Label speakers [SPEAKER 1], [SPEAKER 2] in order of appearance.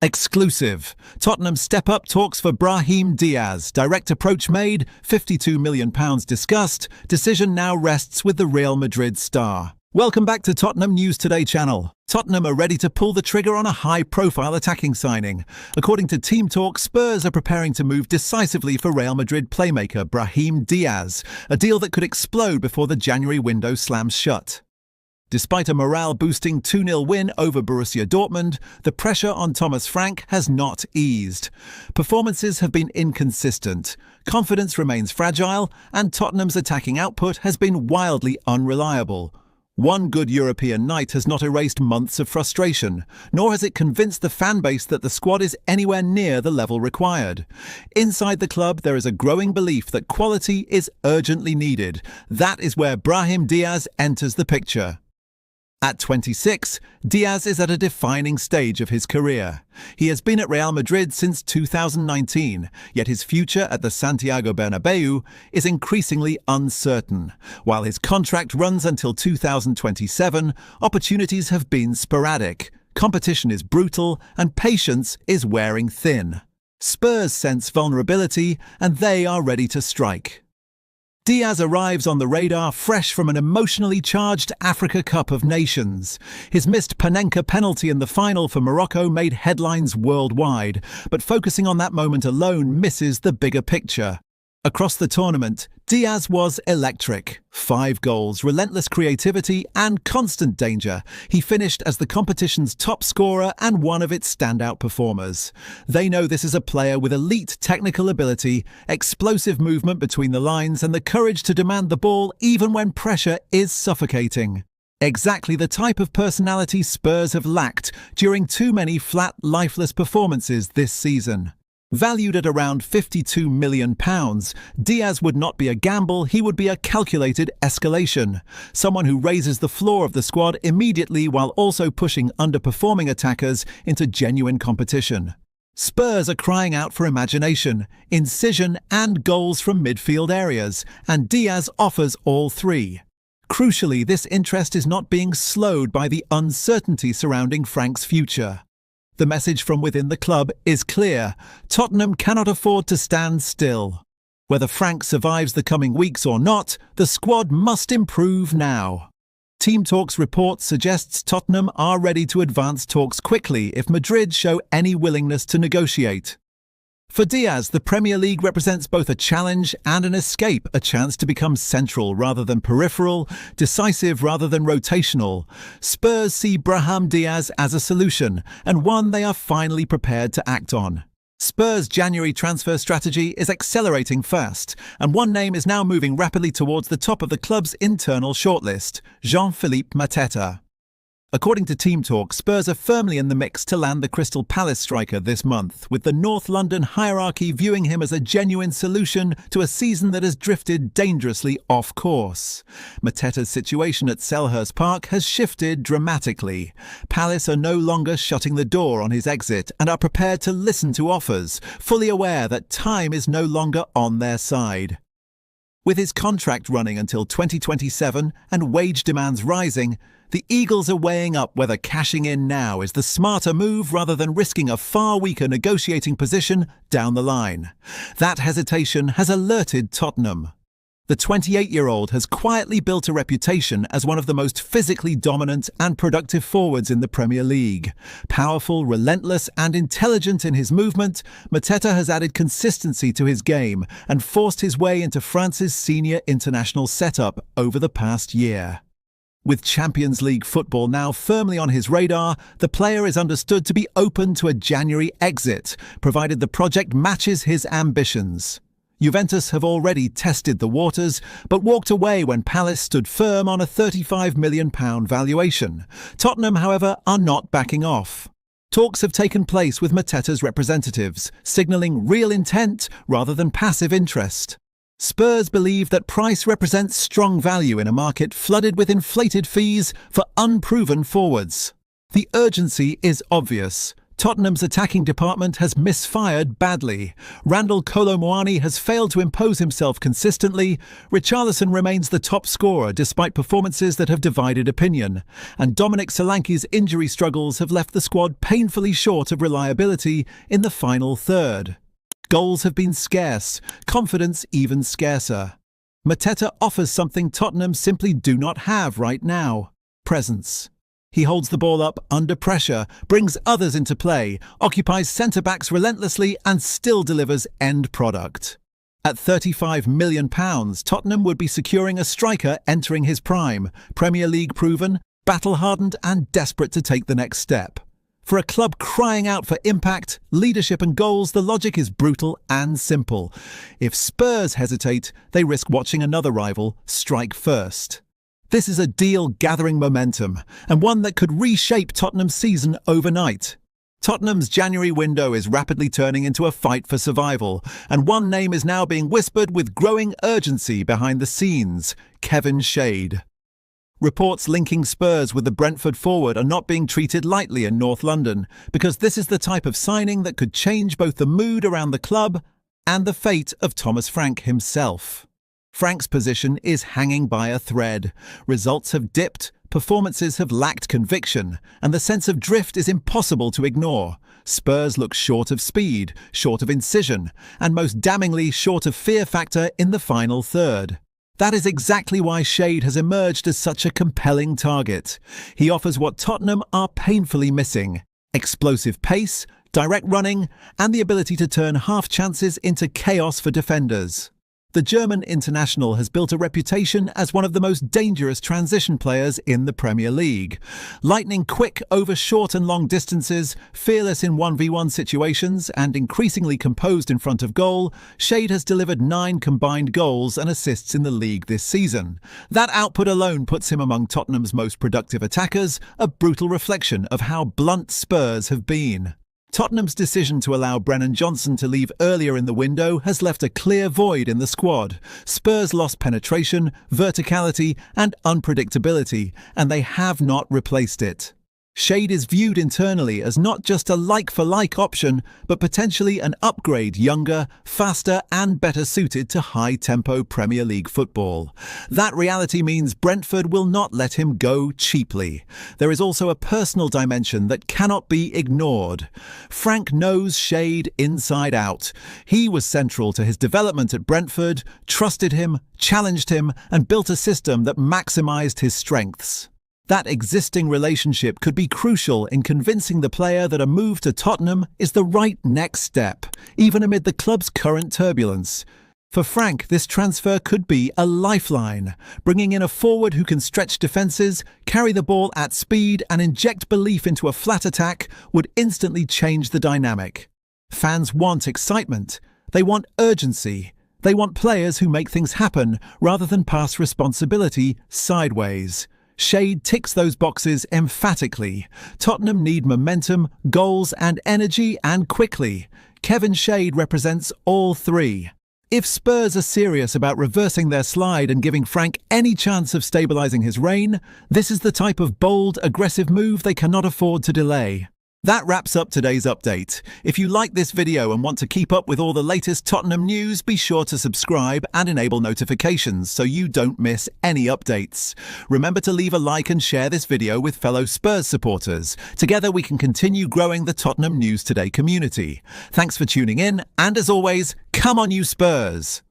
[SPEAKER 1] Exclusive. Tottenham step-up talks for Brahim Diaz. Direct approach made, £52 million discussed. Decision now rests with the Real Madrid star. Welcome back to Tottenham News Today channel. Tottenham are ready to pull the trigger on a high-profile attacking signing. According to TEAMtalk, Spurs are preparing to move decisively for Real Madrid playmaker Brahim Diaz, a deal that could explode before the January window slams shut. Despite a morale-boosting 2-0 win over Borussia Dortmund, the pressure on Thomas Frank has not eased. Performances have been inconsistent, confidence remains fragile, and Tottenham's attacking output has been wildly unreliable. One good European night has not erased months of frustration, nor has it convinced the fanbase that the squad is anywhere near the level required. Inside the club, there is a growing belief that quality is urgently needed. That is where Brahim Diaz enters the picture. At 26, Diaz is at a defining stage of his career. He has been at Real Madrid since 2019, yet his future at the Santiago Bernabeu is increasingly uncertain. While his contract runs until 2027, opportunities have been sporadic, competition is brutal, and patience is wearing thin. Spurs sense vulnerability, and they are ready to strike. Diaz arrives on the radar fresh from an emotionally charged Africa Cup of Nations. His missed Panenka penalty in the final for Morocco made headlines worldwide, but focusing on that moment alone misses the bigger picture. Across the tournament, Diaz was electric. 5 goals, relentless creativity, and constant danger. He finished as the competition's top scorer and one of its standout performers. They know this is a player with elite technical ability, explosive movement between the lines, and the courage to demand the ball even when pressure is suffocating. Exactly the type of personality Spurs have lacked during too many flat, lifeless performances this season. Valued at around £52 million, Diaz would not be a gamble, he would be a calculated escalation. Someone who raises the floor of the squad immediately while also pushing underperforming attackers into genuine competition. Spurs are crying out for imagination, incision, and goals from midfield areas, and Diaz offers all three. Crucially, this interest is not being slowed by the uncertainty surrounding Frank's future. The message from within the club is clear. Tottenham cannot afford to stand still. Whether Frank survives the coming weeks or not, the squad must improve now. TEAMtalk's report suggests Tottenham are ready to advance talks quickly if Madrid show any willingness to negotiate. For Diaz, the Premier League represents both a challenge and an escape, a chance to become central rather than peripheral, decisive rather than rotational. Spurs see Brahim Diaz as a solution, and one they are finally prepared to act on. Spurs' January transfer strategy is accelerating fast, and one name is now moving rapidly towards the top of the club's internal shortlist, Jean-Philippe Mateta. According to TEAMtalk, Spurs are firmly in the mix to land the Crystal Palace striker this month, with the North London hierarchy viewing him as a genuine solution to a season that has drifted dangerously off course. Mateta's situation at Selhurst Park has shifted dramatically. Palace are no longer shutting the door on his exit and are prepared to listen to offers, fully aware that time is no longer on their side. With his contract running until 2027 and wage demands rising, the Eagles are weighing up whether cashing in now is the smarter move rather than risking a far weaker negotiating position down the line. That hesitation has alerted Tottenham. The 28-year-old has quietly built a reputation as one of the most physically dominant and productive forwards in the Premier League. Powerful, relentless, and intelligent in his movement, Mateta has added consistency to his game and forced his way into France's senior international setup over the past year. With Champions League football now firmly on his radar, the player is understood to be open to a January exit, provided the project matches his ambitions. Juventus have already tested the waters, but walked away when Palace stood firm on a £35 million valuation. Tottenham, however, are not backing off. Talks have taken place with Mateta's representatives, signalling real intent rather than passive interest. Spurs believe that price represents strong value in a market flooded with inflated fees for unproven forwards. The urgency is obvious. Tottenham's attacking department has misfired badly. Randall Kolo Muani has failed to impose himself consistently. Richarlison remains the top scorer despite performances that have divided opinion. And Dominic Solanke's injury struggles have left the squad painfully short of reliability in the final third. Goals have been scarce, confidence even scarcer. Mateta offers something Tottenham simply do not have right now: presence. He holds the ball up under pressure, brings others into play, occupies centre-backs relentlessly and still delivers end product. At £35 million, Tottenham would be securing a striker entering his prime, Premier League proven, battle-hardened and desperate to take the next step. For a club crying out for impact, leadership and goals, the logic is brutal and simple. If Spurs hesitate, they risk watching another rival strike first. This is a deal gathering momentum, and one that could reshape Tottenham's season overnight. Tottenham's January window is rapidly turning into a fight for survival, and one name is now being whispered with growing urgency behind the scenes: Kevin Shade. Reports linking Spurs with the Brentford forward are not being treated lightly in North London, because this is the type of signing that could change both the mood around the club and the fate of Thomas Frank himself. Frank's position is hanging by a thread. Results have dipped, performances have lacked conviction, and the sense of drift is impossible to ignore. Spurs look short of speed, short of incision, and most damningly short of fear factor in the final third. That is exactly why Shade has emerged as such a compelling target. He offers what Tottenham are painfully missing: explosive pace, direct running, and the ability to turn half chances into chaos for defenders. The German international has built a reputation as one of the most dangerous transition players in the Premier League. Lightning quick over short and long distances, fearless in 1v1 situations, and increasingly composed in front of goal, Shade has delivered 9 combined goals and assists in the league this season. That output alone puts him among Tottenham's most productive attackers, a brutal reflection of how blunt Spurs have been. Tottenham's decision to allow Brennan Johnson to leave earlier in the window has left a clear void in the squad. Spurs lost penetration, verticality and unpredictability, and they have not replaced it. Shade is viewed internally as not just a like-for-like option, but potentially an upgrade, younger, faster and better suited to high-tempo Premier League football. That reality means Brentford will not let him go cheaply. There is also a personal dimension that cannot be ignored. Frank knows Shade inside out. He was central to his development at Brentford, trusted him, challenged him and built a system that maximised his strengths. That existing relationship could be crucial in convincing the player that a move to Tottenham is the right next step, even amid the club's current turbulence. For Frank, this transfer could be a lifeline. Bringing in a forward who can stretch defences, carry the ball at speed and inject belief into a flat attack would instantly change the dynamic. Fans want excitement. They want urgency. They want players who make things happen rather than pass responsibility sideways. Shade ticks those boxes emphatically. Tottenham need momentum, goals and energy, and quickly. Kevin Shade represents all three. If Spurs are serious about reversing their slide and giving Frank any chance of stabilising his reign, this is the type of bold, aggressive move they cannot afford to delay. That wraps up today's update. If you like this video and want to keep up with all the latest Tottenham news, be sure to subscribe and enable notifications so you don't miss any updates. Remember to leave a like and share this video with fellow Spurs supporters. Together we can continue growing the Tottenham News Today community. Thanks for tuning in, and as always, come on you Spurs!